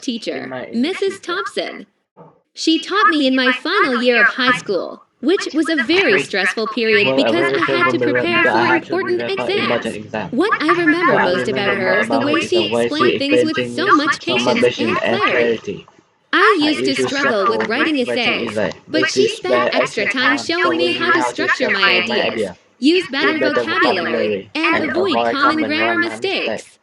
teacher, Mrs. Thompson. She taught me in my final year of high school, which was a very stressful period because I had to prepare for important exams. What I remember most about her is the way she explained things with so much patience and clarity. I used to struggle with writing essays, but she spent extra time showing me how to structure my ideas, use better vocabulary, and avoid common grammar mistakes.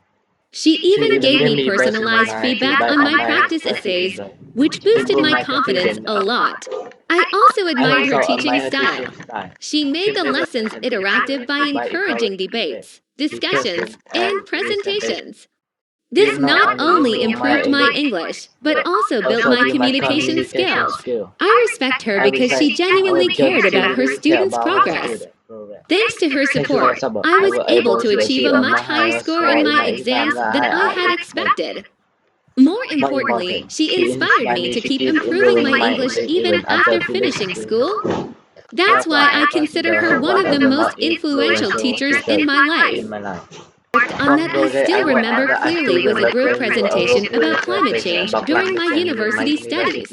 She even gave me personalized feedback on my practice essays, which boosted my confidence a lot. I also admired her teaching style. She made the lessons interactive by encouraging debates, discussions, and presentations. This not only improved my English, but also built my communication skills. I respect her because she genuinely cared about her students' progress. Thanks to her support, I was able to achieve a much higher score in my exams than I had expected. More importantly, she inspired me to keep improving my English even after finishing school. That's why I consider her one of the most influential teachers in my life. On that I still remember clearly was a group presentation about climate change during my university studies.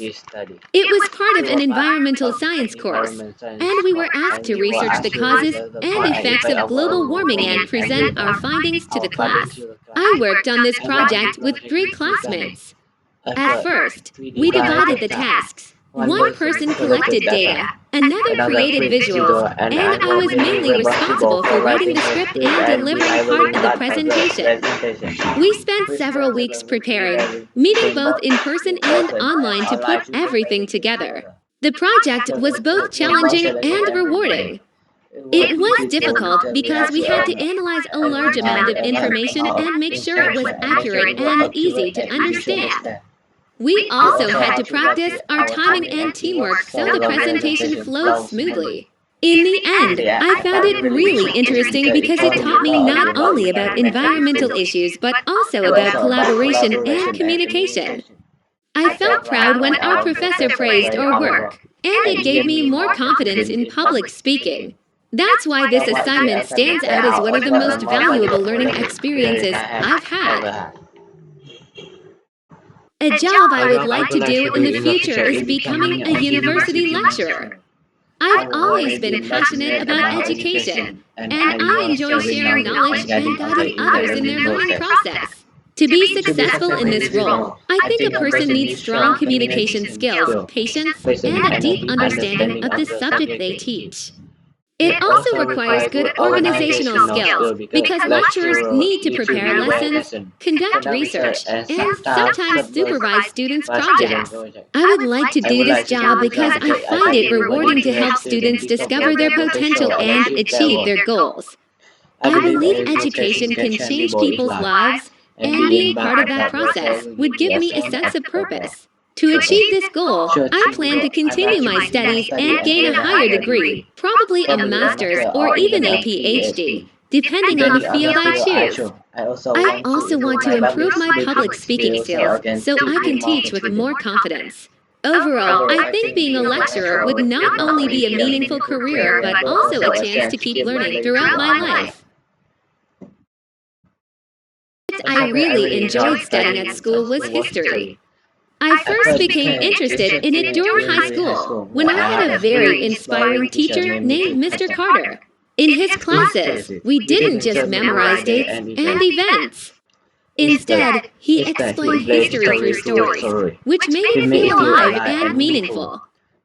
It was part of an environmental science course, and we were asked to research the causes and effects of global warming and present our findings to the class. I worked on this project with 3 classmates. At first, we divided the tasks. One person collected data, another created visuals, and I was mainly responsible for writing the script and delivering part of the presentation. We spent several weeks preparing, meeting both in person and online to put everything together. The project was both challenging and rewarding. It was difficult because we had to analyze a large amount of information and make sure it was accurate and easy to understand. We also had to practice our timing and teamwork so the presentation flowed smoothly. In the end, I found it really interesting because it taught me not only about environmental issues but also about collaboration and communication. I felt proud when our professor praised our work, and it gave me more confidence in public speaking. That's why this assignment stands out as one of the most valuable learning experiences I've had. A job I would like to do in the future is becoming a university lecturer. I've always been passionate about education, and I enjoy sharing knowledge and guiding others in their learning process. To be successful in this role, I think a person needs strong communication skills, patience, and a deep understanding of the subject they teach. It also requires good organizational skills because lecturers need to prepare lessons, conduct research, and sometimes supervise students' projects. I would like to do this job because I find it rewarding to help students discover their potential and achieve their goals. I believe education can change people's lives, and being part of that process would give me a sense of purpose. To achieve this goal, I plan to continue my studies and gain a higher degree, probably a master's or even a PhD, depending on the field I choose. I also want to improve my public speaking skills so I can teach with more confidence. Overall, I think being a lecturer would not only be a meaningful career but also a chance to keep learning throughout my life. What I really enjoyed studying at school was history. I first became interested in it during high school, when I had a very inspiring teacher named Mr. Carter. In his classes, we didn't just memorize dates and events. Instead, he explained history through stories, which made it feel alive and meaningful.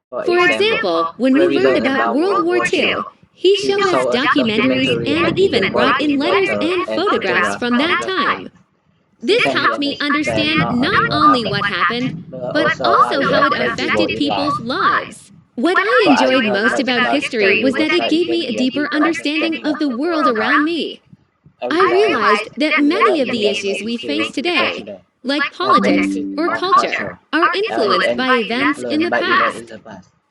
For example, when we learned about World War II, he showed us documentaries and even brought in letters and photographs from that time. This helped me understand not only what happened, but also how it affected people's lives. What I enjoyed most about history was that it gave me a deeper understanding of the world around me. I realized that many of the issues we face today, like politics or culture, are influenced by events in the past.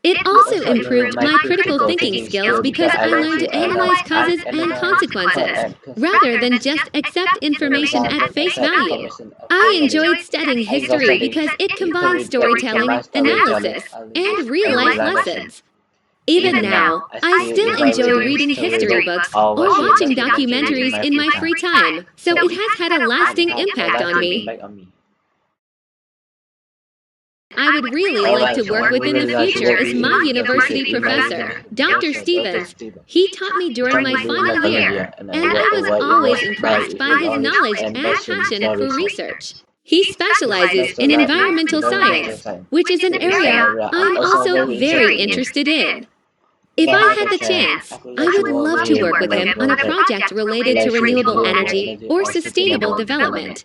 It also improved my critical thinking skills because I learned to analyze causes and consequences, rather than just accept information at face value. I enjoyed studying history because it combines storytelling, analysis, and real-life lessons. Even now, I still enjoy reading history books or watching documentaries in my free time, so it has had a lasting impact on me. I would really like to work with in the future is my university professor, Dr. Stevens. He taught me during my final year, and I was always impressed by his knowledge and passion for research. He specializes in environmental science, which is an area I'm also very interested in. If I had the chance, I would love to work with him on a project related to renewable energy or sustainable development.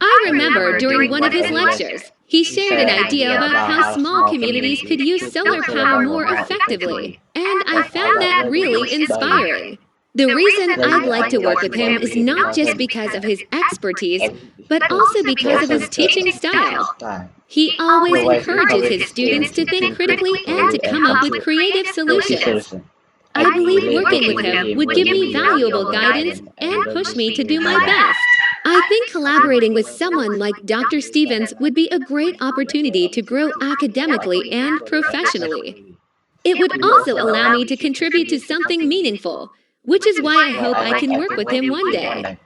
I remember during one of his lectures, he shared an idea about how small communities could use solar power more effectively, and I found that really inspiring. The reason I'd like to work with him is not just because of his expertise, but also because of his teaching style. He always encourages his students to think critically and to come up with creative solutions. I believe working with him would give me valuable guidance and push me to do my best. I think collaborating with someone like Dr. Stevens would be a great opportunity to grow academically and professionally. It would also allow me to contribute to something meaningful, which is why I hope I can work with him one day.